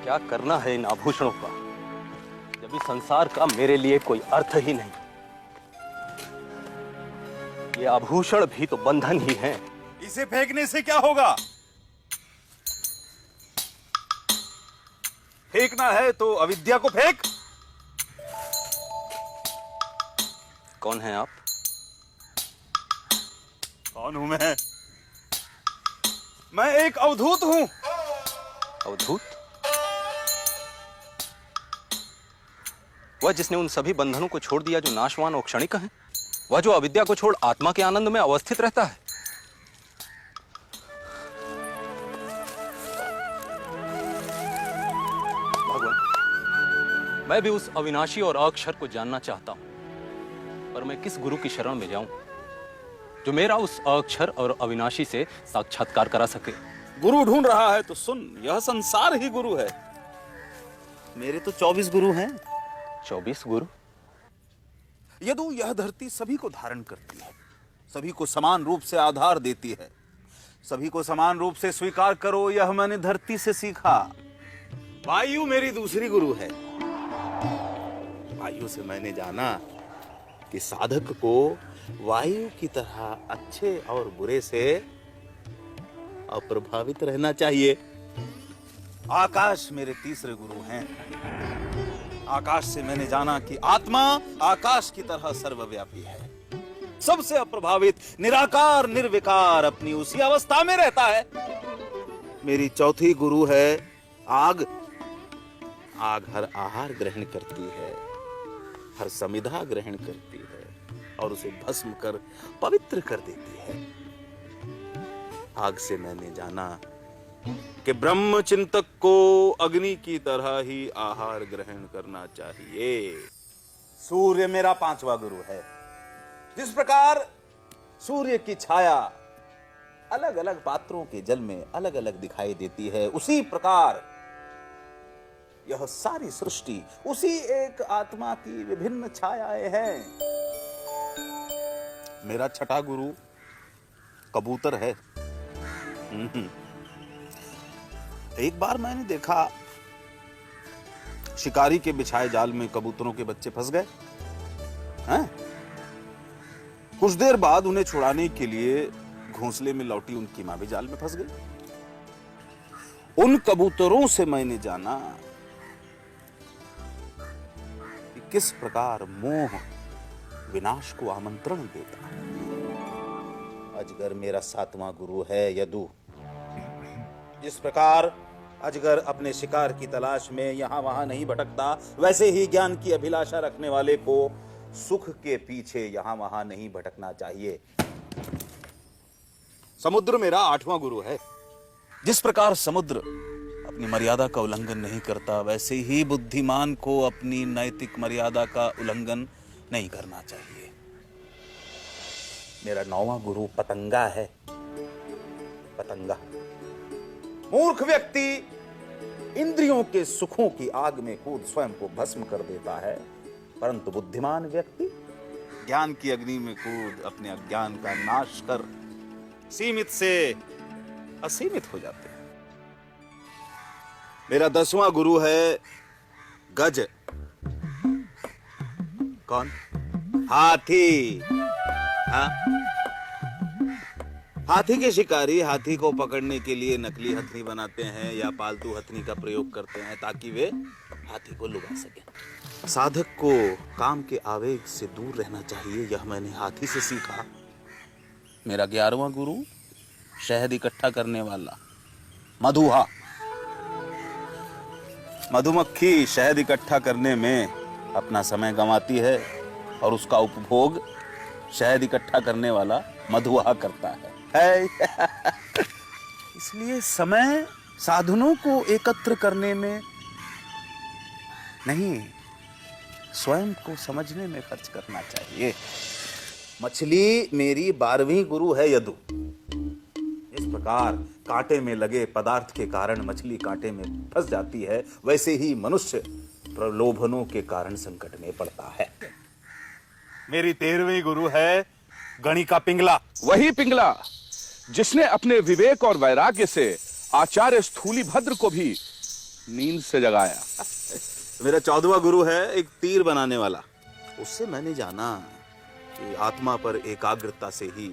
क्या करना है इन आभूषणों का, जब इस संसार का मेरे लिए कोई अर्थ ही नहीं। ये आभूषण भी तो बंधन ही हैं। इसे फेंकने से क्या होगा? फेंकना है तो अविद्या को फेंक। कौन है आप? कौन हूं मैं? मैं एक अवधूत हूं। अवधूत? वह जिसने उन सभी बंधनों को छोड़ दिया जो नाशवान और क्षणिक हैं? वह जो अविद्या को छोड़ आत्मा के आनंद में अवस्थित रहता है? भगवान, मैं भी उस अविनाशी और अक्षर को जानना चाहता हूं, पर मैं किस गुरु की शरण में जाऊं जो मेरा उस अक्षर और अविनाशी से साक्षात्कार करा सके? गुरु ढूंढ रहा है तो सुन, यह संसार ही गुरु है। मेरे तो 24 गुरु हैं। 24 गुरु? यदु यह धरती सभी को धारण करती है, सभी को समान रूप से आधार देती है। सभी को समान रूप से स्वीकार करो, यह मैंने धरती से सीखा। वायु मेरी दूसरी गुरु है। वायु से मैंने जाना कि साधक को वायु की तरह अच्छे और बुरे से अप्रभावित रहना चाहिए। आकाश मेरे तीसरे गुरु हैं। आकाश से मैंने जाना कि आत्मा आकाश की तरह सर्वव्यापी है, सबसे अप्रभावित, निराकार निर्विकार अपनी उसी अवस्था में रहता है। मेरी चौथी गुरु है आग। आग हर आहार ग्रहण करती है, हर समिधा ग्रहण करती है और उसे भस्म कर पवित्र कर देती है। आग से मैंने जाना कि ब्रह्म चिंतक को अग्नि की तरह ही आहार ग्रहण करना चाहिए। सूर्य मेरा पांचवा गुरु है। जिस प्रकार सूर्य की छाया अलग अलग पात्रों के जल में अलग अलग दिखाई देती है, उसी प्रकार यह सारी सृष्टि उसी एक आत्मा की विभिन्न छायाएं हैं। मेरा छठा गुरु कबूतर है। एक बार मैंने देखा शिकारी के बिछाए जाल में कबूतरों के बच्चे फंस गए हैं। कुछ देर बाद उन्हें छुड़ाने के लिए घोंसले में लौटी उनकी मां भी जाल में फंस गई। उन कबूतरों से मैंने जाना कि किस प्रकार मोह विनाश को आमंत्रण देता है। अजगर मेरा सातवां गुरु है यदु। जिस प्रकार अजगर अपने शिकार की तलाश में यहां वहां नहीं भटकता, वैसे ही ज्ञान की अभिलाषा रखने वाले को सुख के पीछे यहां वहां नहीं भटकना चाहिए। समुद्र मेरा आठवां गुरु है। जिस प्रकार समुद्र अपनी मर्यादा का उल्लंघन नहीं करता, वैसे ही बुद्धिमान को अपनी नैतिक मर्यादा का उल्लंघन नहीं करना चाहिए। मेरा नौवां गुरु पतंगा है। पतंगा मूर्ख व्यक्ति इंद्रियों के सुखों की आग में कूद स्वयं को भस्म कर देता है, परंतु बुद्धिमान व्यक्ति ज्ञान की अग्नि में कूद अपने अज्ञान का नाश कर सीमित से असीमित हो जाते हैं। मेरा 10वां गुरु है गज। कौन? हाथी। हाँ? हाथी के शिकारी हाथी को पकड़ने के लिए नकली हथनी बनाते हैं या पालतू हथनी का प्रयोग करते हैं ताकि वे हाथी को लुभा सकें। साधक को काम के आवेग से दूर रहना चाहिए, यह मैंने हाथी से सीखा। मेरा 11वां गुरु शहद इकट्ठा करने वाला मधुहा। मधुमक्खी शहद इकट्ठा करने में अपना समय गंवाती है और उसका उपभोग शहद इकट्ठा करने वाला मधुहा करता है। इसलिए समय साधनों को एकत्र करने में नहीं, स्वयं को समझने में खर्च करना चाहिए। मछली मेरी 12वीं गुरु है यदु। इस प्रकार कांटे में लगे पदार्थ के कारण मछली कांटे में फंस जाती है, वैसे ही मनुष्य प्रलोभनों के कारण संकट में पड़ता है। मेरी 13वीं गुरु है गणिका पिंगला। वही पिंगला जिसने अपने विवेक और वैराग्य से आचार्य स्थूलीभद्र को भी नींद से जगाया। मेरा 14वां गुरु है एक तीर बनाने वाला। उससे मैंने जाना कि आत्मा पर एकाग्रता से ही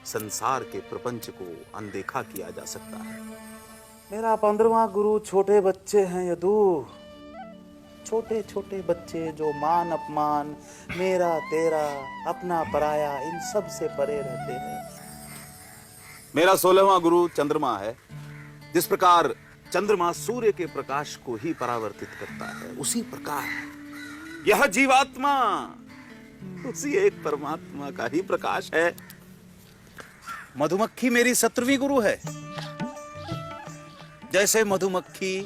संसार के प्रपंच को अनदेखा किया जा सकता है। मेरा 15वां गुरु छोटे बच्चे हैं यदु, छोटे छोटे बच्चे जो मान अपमान, मेरा तेरा, अपना पराया, इन सब से परे रहते हैं। मेरा 16वां गुरु चंद्रमा है। जिस प्रकार चंद्रमा सूर्य के प्रकाश को ही परावर्तित करता है, उसी प्रकार यह जीवात्मा उसी एक परमात्मा का ही प्रकाश है। मधुमक्खी मेरी 17वीं गुरु है। जैसे मधुमक्खी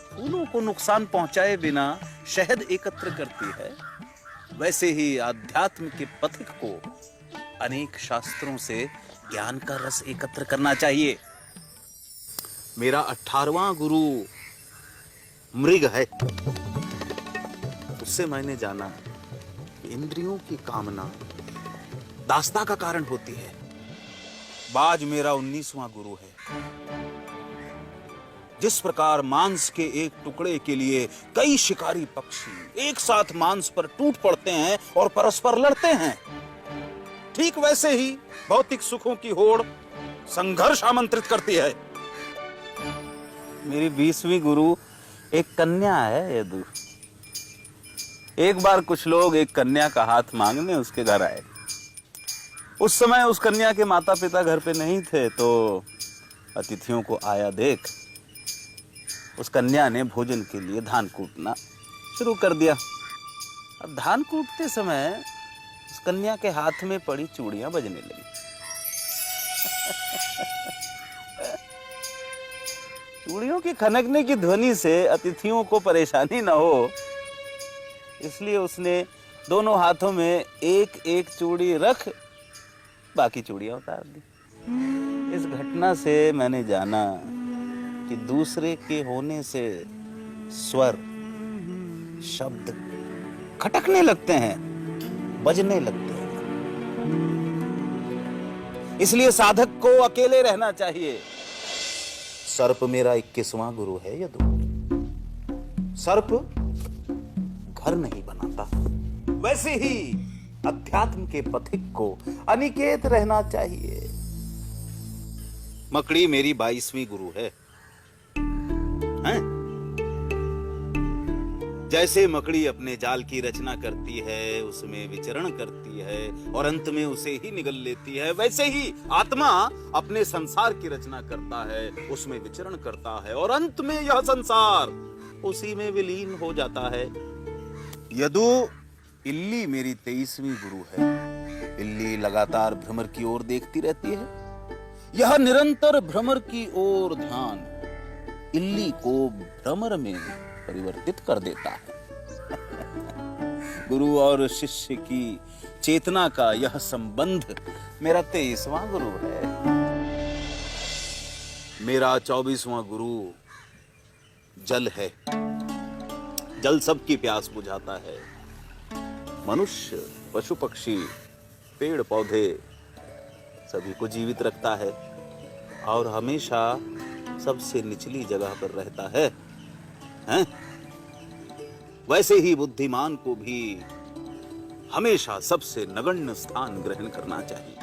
फूलों को नुकसान पहुंचाए बिना शहद एकत्र करती है, वैसे ही आध्यात्म के पथिक को अनेक शास्त्रों से ज्ञान का रस एकत्र करना चाहिए। मेरा 18वां गुरु मृग है। उससे मैंने जाना कि इंद्रियों की कामना दास्ता का कारण होती है। बाज मेरा 19वां गुरु है। जिस प्रकार मांस के एक टुकड़े के लिए कई शिकारी पक्षी एक साथ मांस पर टूट पड़ते हैं और परस्पर लड़ते हैं, ठीक वैसे ही भौतिक सुखों की होड़ संघर्ष आमंत्रित करती है। मेरी 20वीं गुरु एक कन्या है यदु। एक बार कुछ लोग एक कन्या का हाथ मांगने उसके घर आए। उस समय उस कन्या के माता पिता घर पे नहीं थे, तो अतिथियों को आया देख उस कन्या ने भोजन के लिए धान कूटना शुरू कर दिया। अब धान कूटते समय उस कन्या के हाथ में पड़ी चूड़ियां बजने लगी। चूड़ियों की खनकने की ध्वनि से अतिथियों को परेशानी न हो, इसलिए उसने दोनों हाथों में एक एक चूड़ी रख बाकी चूड़ियां उतार दी। इस घटना से मैंने जाना कि दूसरे के होने से स्वर, शब्द खटकने लगते हैं, बजने लगते हैं। इसलिए साधक को अकेले रहना चाहिए। सर्प मेरा 21वां गुरु है यदु। सर्प घर नहीं बनाता, वैसे ही अध्यात्म के पथिक को अनिकेत रहना चाहिए। मकड़ी मेरी 22वीं गुरु है। जैसे मकड़ी अपने जाल की रचना करती है, उसमें विचरण करती है और अंत में उसे ही निगल लेती है, वैसे ही आत्मा अपने संसार की रचना करता है, उसमें विचरण करता है और अंत में यह संसार उसी में विलीन हो जाता है। यदु इल्ली मेरी 23वीं गुरु है। इल्ली लगातार भ्रमर की ओर देखती रहती है। यह निरंतर भ्रमर की ओर ध्यान इल्ली को भ्रमर में परिवर्तित कर देता है। गुरु और शिष्य की चेतना का यह संबंध मेरा 23वां गुरु है। मेरा 24वां गुरु जल है। जल सबकी प्यास बुझाता है। मनुष्य, पशु पक्षी, पेड़ पौधे सभी को जीवित रखता है और हमेशा सबसे निचली जगह पर रहता है, हैं? वैसे ही बुद्धिमान को भी हमेशा सबसे नगण्य स्थान ग्रहण करना चाहिए।